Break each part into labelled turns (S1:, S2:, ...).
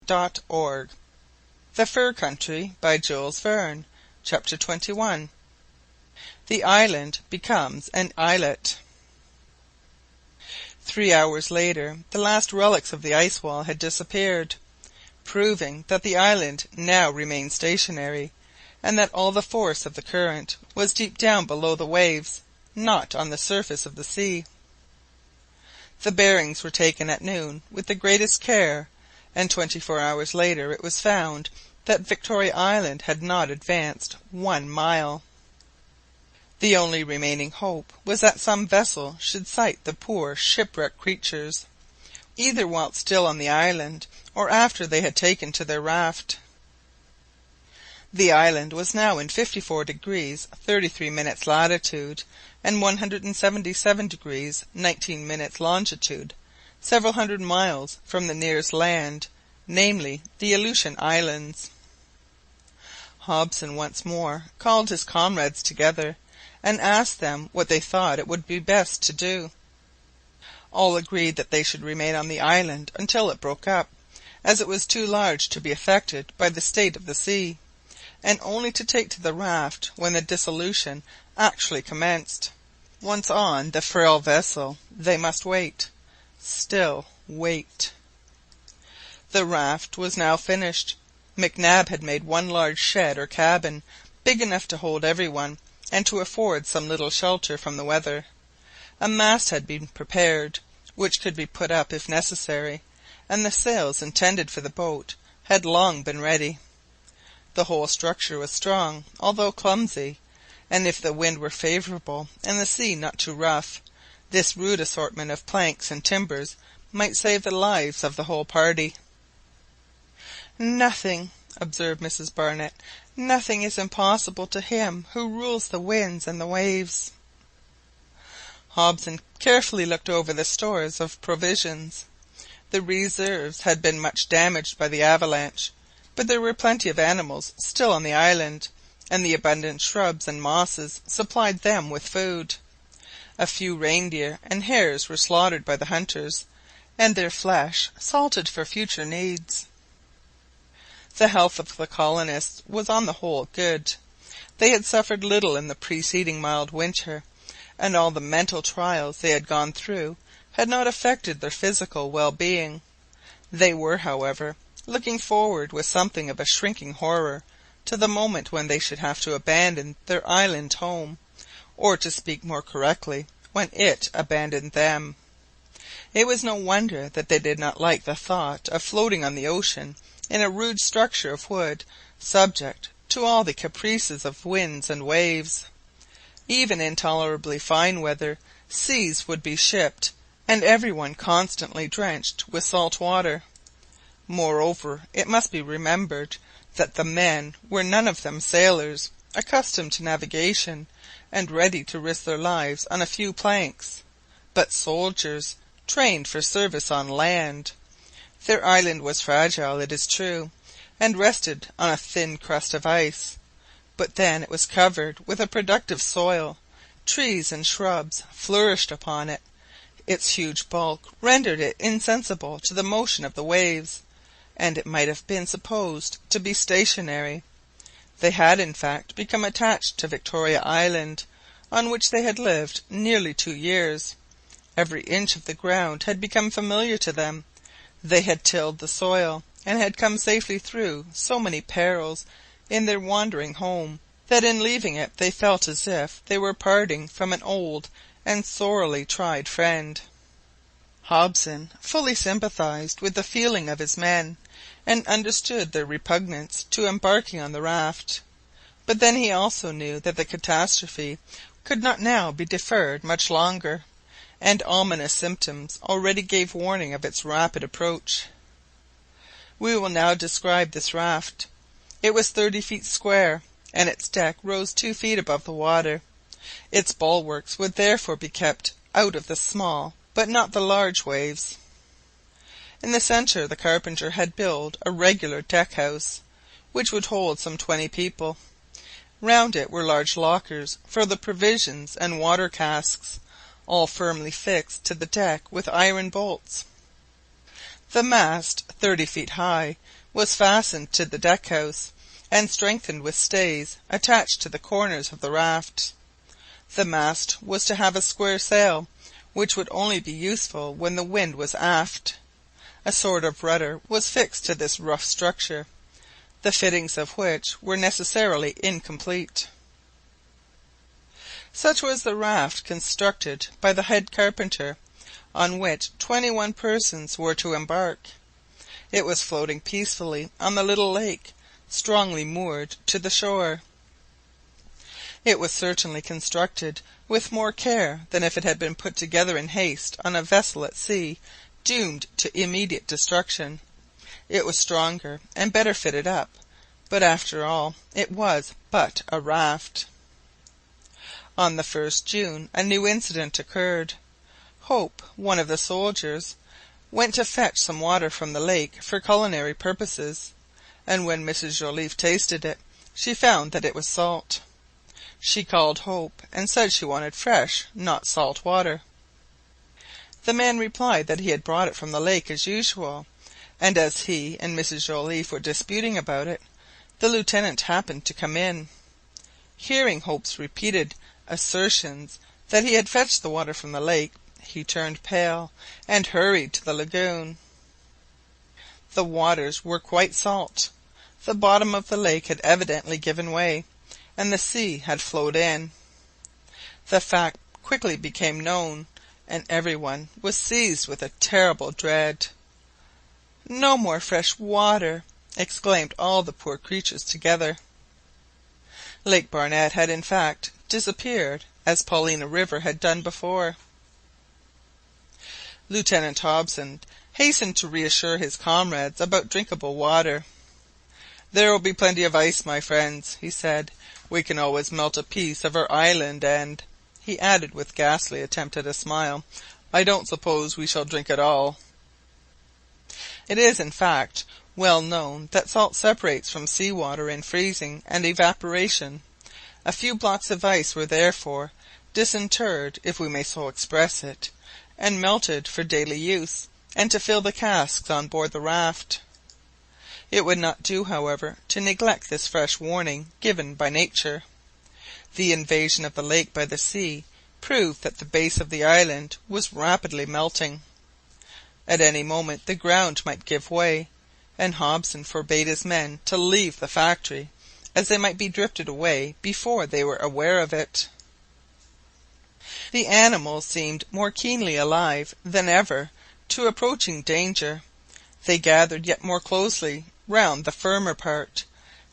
S1: The Fur Country by Jules Verne. Chapter 21. The Island Becomes an Islet. 3 hours later the last relics of the ice wall had disappeared, proving that the island now remained stationary, and that all the force of the current was deep down below the waves, not on the surface of the sea. The bearings were taken at noon with the greatest care, and 24 hours later it was found that Victoria Island had not advanced 1 mile. The only remaining hope was that some vessel should sight the poor shipwrecked creatures, either whilst still on the island or after they had taken to their raft. The island was now in 54 degrees 33 minutes latitude and 177 degrees 19 minutes longitude, several hundred miles from the nearest land, namely the Aleutian Islands. Hobson once more called his comrades together, and asked them what they thought it would be best to do. All agreed that they should remain on the island until it broke up, as it was too large to be affected by the state of the sea, and only to take to the raft when the dissolution actually commenced. Once on the frail vessel they must wait, still wait. The raft was now finished. Mac Nab had made one large shed or cabin, big enough to hold everyone, and to afford some little shelter from the weather. A mast had been prepared, which could be put up if necessary, and the sails intended for the boat had long been ready. The whole structure was strong, although clumsy, and if the wind were favourable and the sea not too rough, this rude assortment of planks and timbers might save the lives of the whole party. "Nothing," observed Mrs Barnett, "nothing is impossible to him who rules the winds and the waves." Hobson carefully looked over the stores of provisions. The reserves had been much damaged by the avalanche, but there were plenty of animals still on the island, and the abundant shrubs and mosses supplied them with food. A few reindeer and hares were slaughtered by the hunters, and their flesh salted for future needs. The health of the colonists was on the whole good. They had suffered little in the preceding mild winter, and all the mental trials they had gone through had not affected their physical well-being. They were, however, looking forward with something of a shrinking horror to the moment when they should have to abandon their island home, or to speak more correctly, when it abandoned them. It was no wonder that they did not like the thought of floating on the ocean in a rude structure of wood, subject to all the caprices of winds and waves. Even in tolerably fine weather, seas would be shipped, and every one constantly drenched with salt water. Moreover, it must be remembered that the men were none of them sailors, accustomed to navigation, and ready to risk their lives on a few planks, but soldiers, trained for service on land. Their island was fragile, it is true, and rested on a thin crust of ice, but then it was covered with a productive soil. Trees and shrubs flourished upon it. Its huge bulk rendered it insensible to the motion of the waves, and it might have been supposed to be stationary. They had in fact become attached to Victoria Island, on which they had lived nearly 2 years. Every inch of the ground had become familiar to them. They had tilled the soil, and had come safely through so many perils in their wandering home, that in leaving it they felt as if they were parting from an old and sorely tried friend. Hobson fully sympathized with the feeling of his men, and understood their repugnance to embarking on the raft. But then he also knew that the catastrophe could not now be deferred much longer, and ominous symptoms already gave warning of its rapid approach. We will now describe this raft. It was 30 feet square, and its deck rose 2 feet above the water. Its bulwarks would therefore be kept out of the small but not the large waves. In the centre the carpenter had built a regular deck-house, which would hold some 20 people. Round it were large lockers for the provisions and water casks, all firmly fixed to the deck with iron bolts. The mast, 30 feet high, was fastened to the deck-house, and strengthened with stays attached to the corners of the raft. The mast was to have a square sail, which would only be useful when the wind was aft. A sort of rudder was fixed to this rough structure, the fittings of which were necessarily incomplete. Such was the raft constructed by the head carpenter, on which 21 persons were to embark. It was floating peacefully on the little lake, strongly moored to the shore. It was certainly constructed with more care than if it had been put together in haste on a vessel at sea doomed to immediate destruction. It was stronger and better fitted up, but after all it was but a raft. On the 1st June a new incident occurred. Hope, one of the soldiers, went to fetch some water from the lake for culinary purposes, and when Mrs Joliffe tasted it, she found that it was salt. She called Hope, and said she wanted fresh, not salt water. The man replied that he had brought it from the lake as usual, and as he and Mrs Joliffe were disputing about it, the lieutenant happened to come in. Hearing Hope's repeated assertions that he had fetched the water from the lake, he turned pale, and hurried to the lagoon. The waters were quite salt. The bottom of the lake had evidently given way, and the sea had flowed in. The fact quickly became known, and everyone was seized with a terrible dread. "No more fresh water!" exclaimed all the poor creatures together. Lake Barnett had in fact disappeared, as Paulina River had done before. Lieutenant Hobson hastened to reassure his comrades about drinkable water. "There will be plenty of ice, my friends," he said. "We can always melt a piece of our island, and," he added with ghastly attempt at a smile, "I don't suppose we shall drink it all." It is, in fact, well known that salt separates from sea water in freezing and evaporation. A few blocks of ice were therefore disinterred, if we may so express it, and melted for daily use, and to fill the casks on board the raft. It would not do, however, to neglect this fresh warning given by nature. The invasion of the lake by the sea proved that the base of the island was rapidly melting. At any moment the ground might give way, and Hobson forbade his men to leave the factory, as they might be drifted away before they were aware of it. The animals seemed more keenly alive than ever to approaching danger. They gathered yet more closely round the firmer part,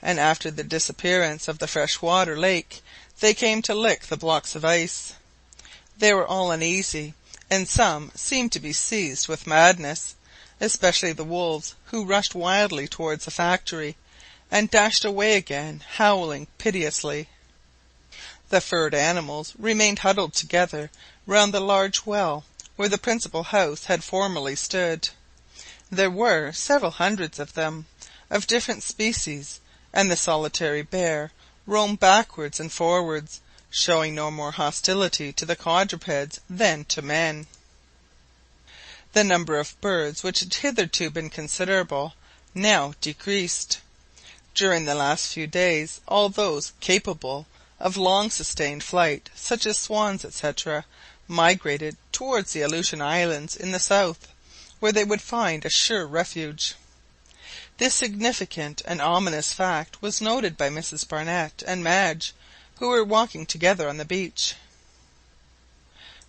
S1: and after the disappearance of the fresh-water lake, they came to lick the blocks of ice. They were all uneasy, and some seemed to be seized with madness, especially the wolves, who rushed wildly towards the factory, and dashed away again, howling piteously. The furred animals remained huddled together round the large well where the principal house had formerly stood. There were several hundreds of them, of different species, and the solitary bear roamed backwards and forwards, showing no more hostility to the quadrupeds than to men. The number of birds, which had hitherto been considerable, now decreased. During the last few days all those capable of long sustained flight, such as swans, etc., migrated towards the Aleutian Islands in the south, where they would find a sure refuge. This significant and ominous fact was noted by Mrs Barnett and Madge, who were walking together on the beach.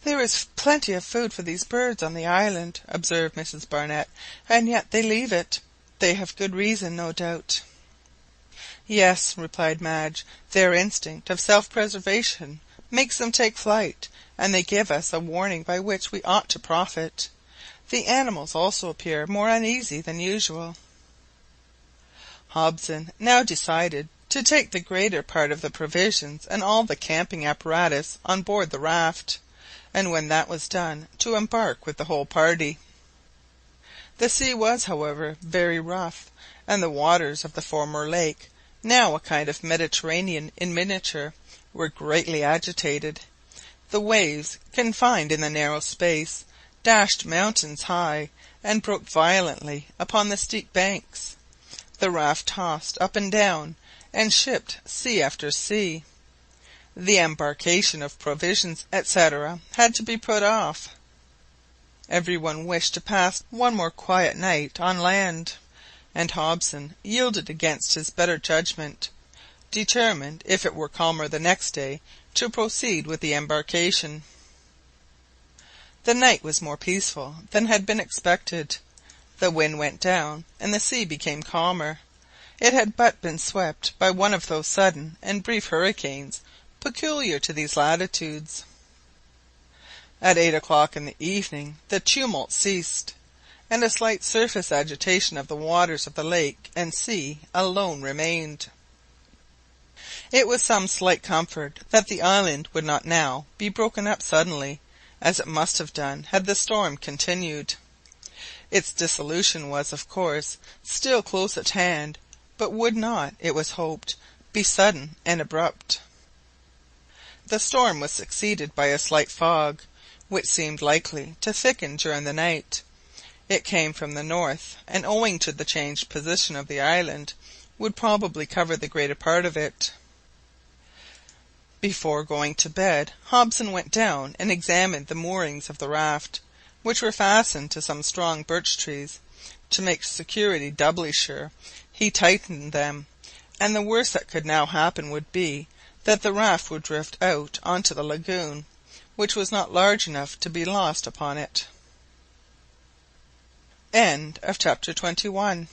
S1: "There is plenty of food for these birds on the island," observed Mrs Barnett, "and yet they leave it. They have good reason, no doubt." "Yes," replied Madge, "their instinct of self-preservation makes them take flight, and they give us a warning by which we ought to profit. The animals also appear more uneasy than usual." Hobson now decided to take the greater part of the provisions and all the camping apparatus on board the raft, and when that was done, to embark with the whole party. The sea was, however, very rough, and the waters of the former lake, now a kind of Mediterranean in miniature, were greatly agitated. The waves, confined in the narrow space, dashed mountains high, and broke violently upon the steep banks. The raft tossed up and down, and shipped sea after sea. The embarkation of provisions, etc., had to be put off. Every one wished to pass one more quiet night on land, and Hobson yielded against his better judgment, determined, if it were calmer the next day, to proceed with the embarkation. The night was more peaceful than had been expected. The wind went down, and the sea became calmer. It had but been swept by one of those sudden and brief hurricanes peculiar to these latitudes. At 8 o'clock in the evening the tumult ceased, and a slight surface agitation of the waters of the lake and sea alone remained. It was some slight comfort that the island would not now be broken up suddenly, as it must have done had the storm continued. Its dissolution was, of course, still close at hand, but would not, it was hoped, be sudden and abrupt. The storm was succeeded by a slight fog, which seemed likely to thicken during the night. It came from the north, and owing to the changed position of the island, would probably cover the greater part of it. Before going to bed, Hobson went down and examined the moorings of the raft, which were fastened to some strong birch trees. To make security doubly sure, he tightened them, and the worst that could now happen would be that the raft would drift out onto the lagoon, which was not large enough to be lost upon it. Chapter 21.